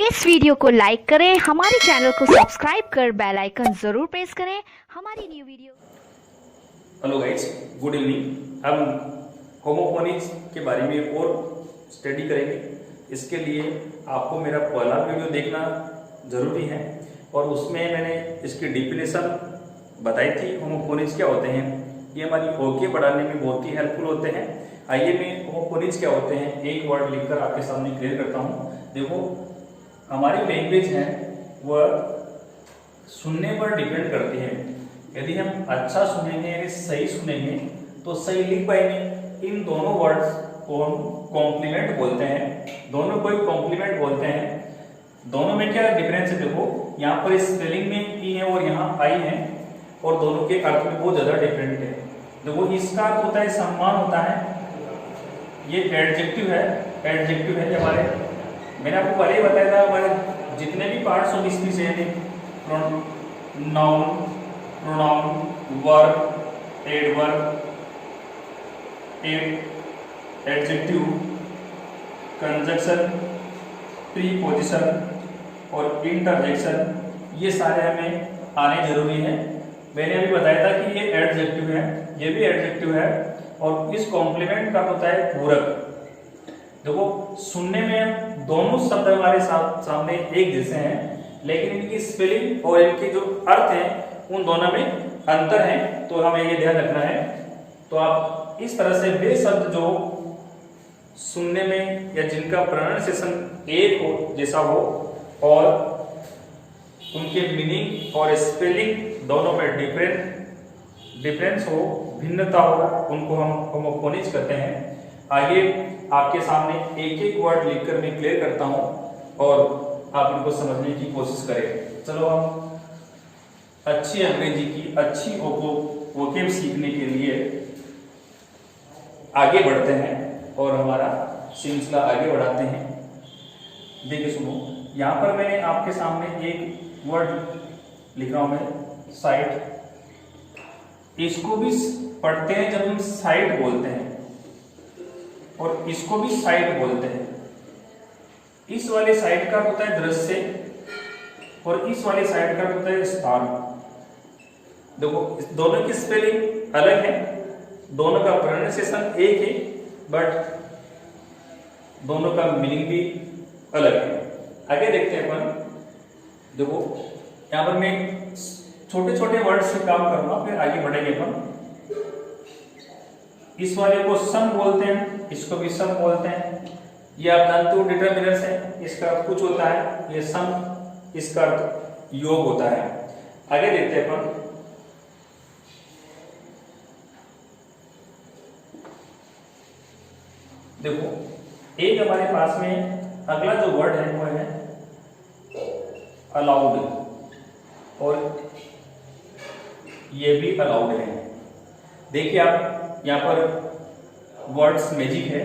इस वीडियो को लाइक करें, हमारे चैनल को सब्सक्राइब कर बेल आइकन जरूर प्रेस करें हमारी new video. Hello guys, good evening. हम होमोफोनिक्स के बारे में और स्टडी करेंगे। इसके लिए आपको मेरा पहला वीडियो देखना ज़रूरी है और उसमें मैंने इसकी डिफिनेशन बताई थी। होमोफोनिक्स क्या होते हैं, ये हमारी ओके बढ़ाने में बहुत ही हेल्पफुल होते हैं। आइए मैं होमोफोनिक्स क्या होते हैं एक वर्ड लिखकर आपके सामने क्लियर करता हूँ। देखो, हमारी लैंग्वेज है वह सुनने पर डिपेंड करती है। यदि हम अच्छा सुनेंगे यानी सही सुनेंगे तो सही लिख पाएंगे। इन दोनों वर्ड्स को हम कॉम्प्लीमेंट बोलते हैं, दोनों को एक कॉम्प्लीमेंट बोलते हैं। दोनों में क्या डिफरेंस है, देखो यहाँ पर स्पेलिंग में ई है और यहाँ आई है और दोनों के अर्थ में बहुत ज्यादा डिफरेंट है। देखो, इसका अर्थ होता है सम्मान होता है, ये एडजेक्टिव है हमारे। मैंने आपको पहले ही बताया था हमारे जितने भी पार्ट्स ऑफ स्पीच है, noun, pronoun, verb, adverb, adjective, conjunction, preposition और इंटरजेक्शन, ये सारे हमें आने जरूरी है। मैंने अभी बताया था कि ये एडजेक्टिव है, ये भी एडजेक्टिव है और इस कॉम्प्लीमेंट का होता है पूरक। देखो, सुनने में दोनों शब्द हमारे सामने एक जैसे हैं, लेकिन इनकी स्पेलिंग और इनके जो अर्थ हैं उन दोनों में अंतर है, तो हमें ये ध्यान रखना है। तो आप इस तरह से वे शब्द जो सुनने में या जिनका प्रोनाउंसिएशन एक हो जैसा हो और उनके मीनिंग और स्पेलिंग दोनों में डिफरेंस हो, भिन्नता हो, उनको हम होमोफोनिक्स कहते हैं। आइए आपके सामने एक एक वर्ड लिखकर मैं क्लियर करता हूं और आप इनको समझने की कोशिश करें। चलो, हम अच्छी अंग्रेजी की अच्छी वोकेब सीखने के लिए आगे बढ़ते हैं और हमारा सिलसिला आगे बढ़ाते हैं। देखिए, सुनो, यहाँ पर मैंने आपके सामने एक वर्ड लिख रहा हूं मैं, साइट। इसको भी पढ़ते हैं जब हम साइट बोलते हैं और इसको भी साइट बोलते हैं। इस वाले साइट का होता है दृश्य और इस वाले साइट का होता है स्थान। देखो, दोनों की स्पेलिंग अलग है, दोनों का प्रोनाउंसिएशन एक है, बट दोनों का मीनिंग भी अलग है। आगे देखते हैं अपन। देखो, यहाँ पर मैं छोटे छोटे वर्ड से काम करूंगा, फिर आगे बढ़ेंगे अपन। इस वाले को सम बोलते हैं, इसको भी सम बोलते हैं। ये आप जानते हो डिटरमिनर्स है, इसका अर्थ कुछ होता है, ये सम, इसका अर्थ योग होता है। आगे देखते हैं अपन। देखो, एक हमारे पास में अगला जो वर्ड है वो है अलाउड और ये भी अलाउड है। देखिए, आप यहाँ पर वर्ड्स मैजिक है,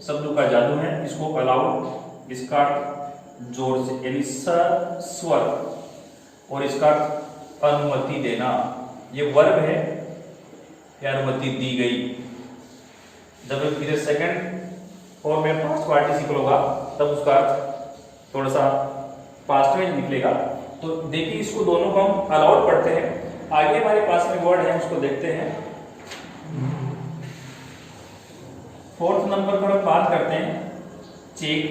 शब्दों का जादू है। इसको अलाउड, इसका जोर से यानी स्वर, और इसका अनुमति देना, ये वर्ब है, या अनुमति दी गई। जब इधर सेकंड और में पास्ट पार्टिसिपल होगा तब उसका अर्थ थोड़ा सा पास्ट में निकलेगा। तो देखिए, इसको दोनों को हम अलाउड पढ़ते हैं। आगे हमारे पास में वर्ड है, उसको देखते हैं। फोर्थ नंबर पर हम बात करते हैं चेक,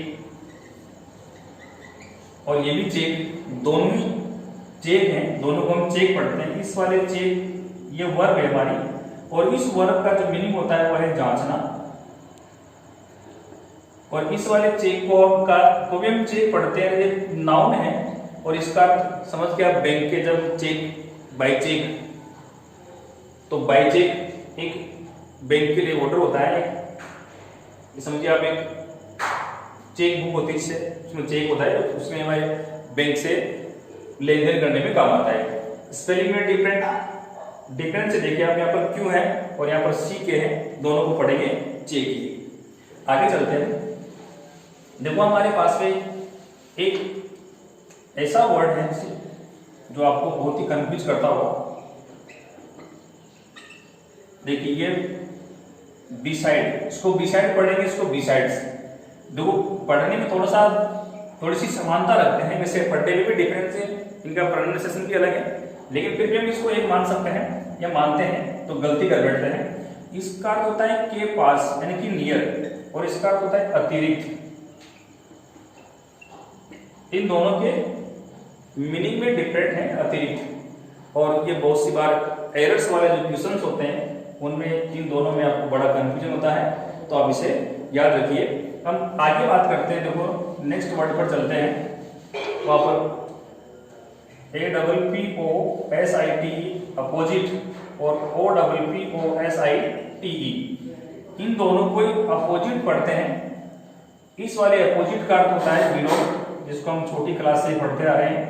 और ये भी चेक, दोनों ही चेक हैं, दोनों को हम चेक पढ़ते हैं। इस वाले चेक, ये वर्ब है हमारी, और इस वर्ब का जो मीनिंग होता है वह है जांचना। और इस वाले चेक को भी हम चेक पढ़ते हैं, ये नाउन है और इसका समझ के आप बैंक के जब चेक, बाई चेक, तो बाई चेक एक बैंक के लिए ऑर्डर होता है। समझिए आप, एक चेक बुक होती है, उसमें चेक होता है, उसमें हमारे बैंक से लेन देन करने में काम आता है। स्पेलिंग में डिफरेंस से देखिए आप, यहाँ पर क्यू है और यहाँ पर सी के है, दोनों को पढ़ेंगे चेक ही। आगे चलते हैं। देखो, हमारे पास में एक ऐसा वर्ड है जो आपको बहुत ही कंफ्यूज करता होगा। देखिए, ये बी साइड, इसको बी साइड पढ़ेंगे, इसको बी साइड। देखो, पढ़ने में थोड़ा सा थोड़ी सी समानता रखते हैं। वैसे पढ़ने में भी डिफरेंस है, इनका प्रोनाउंसिएशन भी अलग है, लेकिन फिर भी हम इसको एक मान सकते हैं या मानते हैं तो गलती कर बैठते हैं। इसका अर्थ होता है के पास यानी कि नियर, और इसका अर्थ होता है अतिरिक्त। इन दोनों के मीनिंग में डिफरेंट है अतिरिक्त। और ये बहुत सी बार एरर्स वाले जो क्वेश्चंस होते हैं उनमें इन दोनों में आपको बड़ा कंफ्यूजन होता है, तो आप इसे याद रखिए। हम आगे बात करते हैं, देखो नेक्स्ट वर्ड पर चलते हैं। वहां पर APPOSITE अपोजिट और OPPOSITE, इन दोनों को अपोजिट पढ़ते हैं। इस वाले अपोजिट का अर्थ होता है विलोम, जिसको हम छोटी क्लास से पढ़ते आ रहे हैं,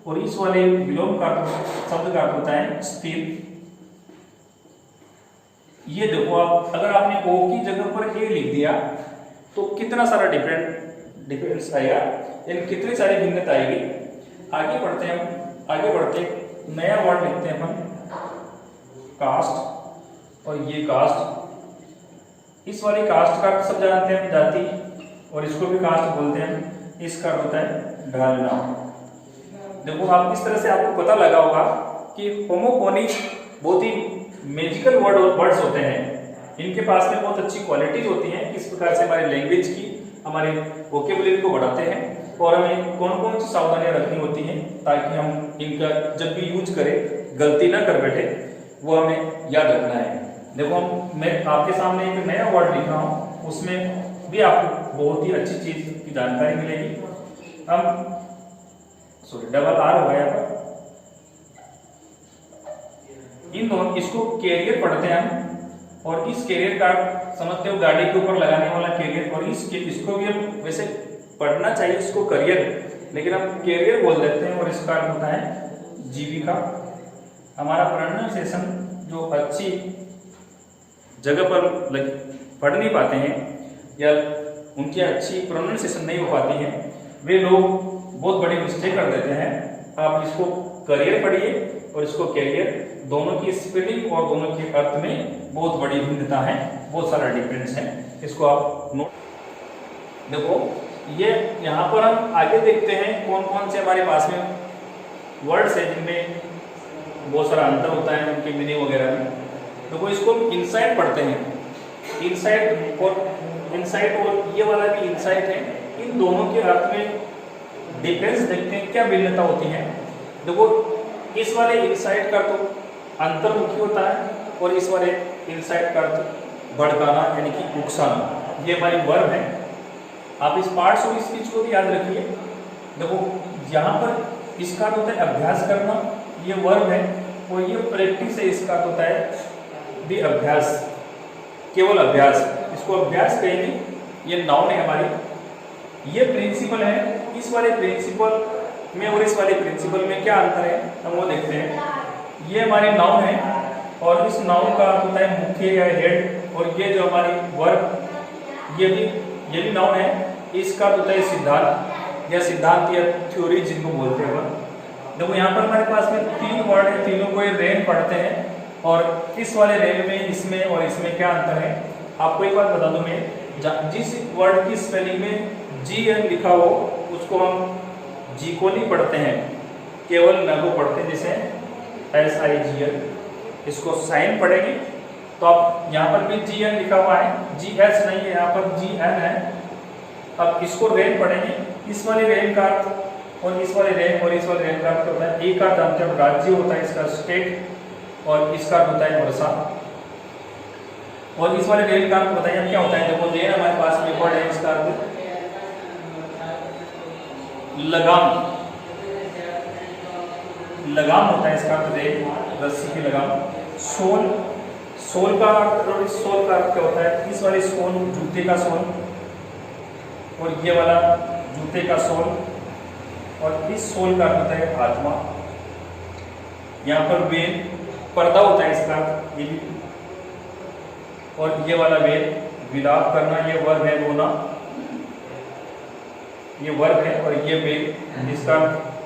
और इस वाले विलोम का शब्द का अर्थ होता है स्थिर। ये देखो, आप अगर आपने O की जगह पर A लिख दिया तो कितना सारा डिफरेंस आएगा, यानी कितनी सारी भिन्नता आएगी। आगे बढ़ते हैं, आगे बढ़ते नया वर्ड लिखते हैं हम कास्ट, और ये कास्ट, इस वाली कास्ट का सब जानते हैं जाति, और इसको भी कास्ट बोलते हैं। इसका अर्थ होता है ढालना। देखो आप इस तरह से आपको पता लगा होगा कि होमोफोनिक्स बहुत ही मैजिकल वर्ड्स होते हैं, इनके पास में बहुत अच्छी क्वालिटीज होती हैं। किस प्रकार से हमारे लैंग्वेज की, हमारे वोकेबुलरी को बढ़ाते हैं, और हमें कौन कौन सी सावधानियां रखनी होती हैं ताकि हम इनका जब भी यूज करें गलती ना कर बैठे, वो हमें याद रखना है। देखो मैं आपके सामने एक नया वर्ड लिख रहा हूँ, उसमें भी आपको बहुत ही अच्छी चीज की जानकारी मिलेगी। हम डबल आर हो गया, इन दोनों इसको कैरियर पढ़ते हैं हम, और इस कैरियर का समझते हो गाड़ी के ऊपर लगाने वाला कैरियर, और इसको भी हम वैसे पढ़ना चाहिए इसको करियर, लेकिन हम कैरियर बोल देते हैं, और इसका अर्थ होता है जीविका। हमारा प्रोनाउंसिएशन जो अच्छी जगह पर पढ़ नहीं पाते हैं या उनकी अच्छी प्रोनाउंसिएशन नहीं हो पाती है, वे लोग बहुत बड़ी मिस्टेक कर देते हैं। आप इसको करियर पढ़िए और इसको कैरियर, दोनों की स्पेलिंग और दोनों के अर्थ में बहुत बड़ी भिन्नता है, बहुत सारा डिफरेंस है। इसको आप नोट। देखो ये यहाँ पर हम आगे देखते हैं कौन कौन से हमारे पास में वर्ड्स है जिनमें बहुत सारा अंतर होता है उनके मीनिंग वगैरह में। देखो इसको हम इनसाइट पढ़ते हैं, इनसाइट और ये वाला भी इनसाइट है। इन दोनों के अर्थ में डिफरेंस देखते हैं, क्या भिन्नता होती है। देखो इस वाले इनसाइट का तो अंतर्मुखी होता है, और इस वाले इनसाइट का अर्थ भड़काना यानी कि उकसाना। ये हमारी वर्ब है। आप इस पार्ट्स और स्पीच को भी याद रखिए। देखो यहाँ पर इसका अर्थ होता है अभ्यास करना, ये वर्ब है, और ये प्रैक्टिस है, इसका अर्थ होता है भी अभ्यास, केवल अभ्यास, इसको अभ्यास कहेंगे। ये नाउन है हमारी, ये प्रिंसिपल है। इस वाले प्रिंसिपल में और इस वाले प्रिंसिपल में क्या अंतर है हम वो देखते हैं। ये हमारी नाउन है, और इस नाउन का अर्थ होता है मुख्य या हेड, और ये जो हमारी वर्ब ये भी नाउन है, इसका अर्थ होता है सिद्धांत या सिद्धांत या थ्योरी जिनको बोलते हैं। देखो यहाँ पर हमारे पास में 3 वर्ड है, तीनों को रेन पढ़ते हैं, और इस वाले रेन में इसमें और इसमें क्या अंतर है आपको एक बात बता दूं मैं। जिस वर्ड की स्पेलिंग में GN लिखा हो उसको हम जी को नहीं पढ़ते हैं, केवल न को पढ़ते हैं, जैसे SIGN। इसको साइन पढ़ेंगे तो आप यहाँ पर भी GN लिखा हुआ है, GH नहीं है, यहाँ पर GN है। अब इसको रेन पढ़ेंगे, इस वाले रेन का अर्थ और इस वाले रेन और इस वाले रेन का अर्थ होता है, एक का मतलब राज्य होता है इसका स्टेट, और इसका अर्थ होता है वर्षा। और इस वाले रेन का अर्थ बताइए क्या होता है। देखो रेन हमारे पास में वर्ड है, इसका अर्थ लगाम, लगाम होता है इसका अर्थ रेन, रस्सी की लगाम। सोल, सोल का अर्थ, और इस सोल का अर्थ क्या होता है, इस वाले सोल जूते का सोल, और ये वाला जूते का सोल, और इस सोल का अर्थ होता है आत्मा। यहाँ पर वेल पर्दा होता है इसका ये भी, और ये वाला वेल विलाप करना, ये वर्ब है रोना, ये वर्ब है, और ये वेल जिसका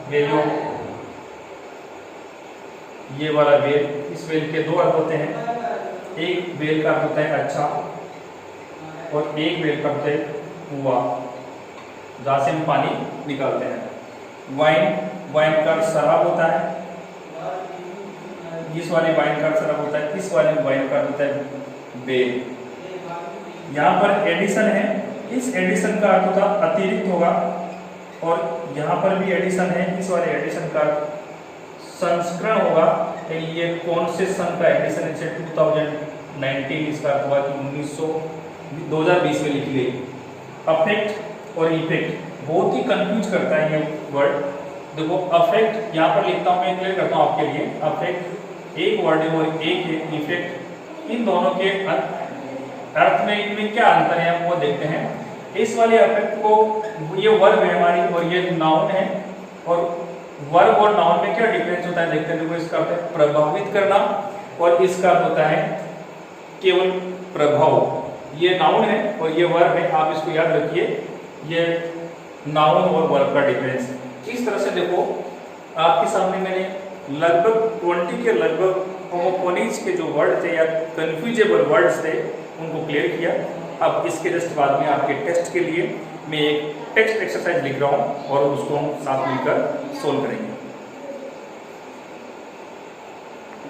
वेल्यू, ये वाला वेल, इस वेल के 2 अर्थ होते हैं। एक वेल का अर्थ होता है अच्छा, और एक वेल का अर्थ है हुआ। जहाँ से हम पानी निकालते हैं। वाइन का शराब होता है, इस वाले वाइन का शराब होता है, इस वाले वाइन का होता है बेल। यहाँ पर एडिशन है, इस एडिशन का अर्थ होता अतिरिक्त होगा, और यहाँ पर भी एडिशन है, इस वाले एडिशन का संस्करण होगा। ये कौन से सन का एडिशन है? 2019 इसका अर्थ हुआ कि 2020 में लिखी गई। अफेक्ट और इफेक्ट बहुत ही कंफ्यूज करता है ये वर्ड। देखो अफेक्ट यहाँ पर लिखता हूँ, मैं क्लियर करता हूँ आपके लिए। अफेक्ट एक वर्ड है और एक है इफेक्ट। इन दोनों के अर्थ में इनमें क्या अंतर है हम वो देखते हैं। इस वाले अफेक्ट को, ये वर्ब है हमारी और ये नाउन है, और वर्ब और नाउन में क्या डिफरेंस होता है देखते हैं। देखो इसका अर्थ है प्रभावित करना और इसका अर्थ होता है केवल प्रभाव। ये नाउन है और ये वर्ब है, आप इसको याद रखिए, ये नाउन और वर्ब का डिफरेंस है। इस तरह से देखो आपके सामने मैंने लगभग 20 के लगभग होमोफोनीज के जो वर्ड थे या कंफ्यूजेबल वर्ड्स थे उनको क्लियर किया। अब इसके जस्ट बाद में आपके टेस्ट के लिए मैं एक टेक्स्ट एक्सरसाइज लिख रहा हूँ और उसको हम साथ मिलकर सोल्व करेंगे।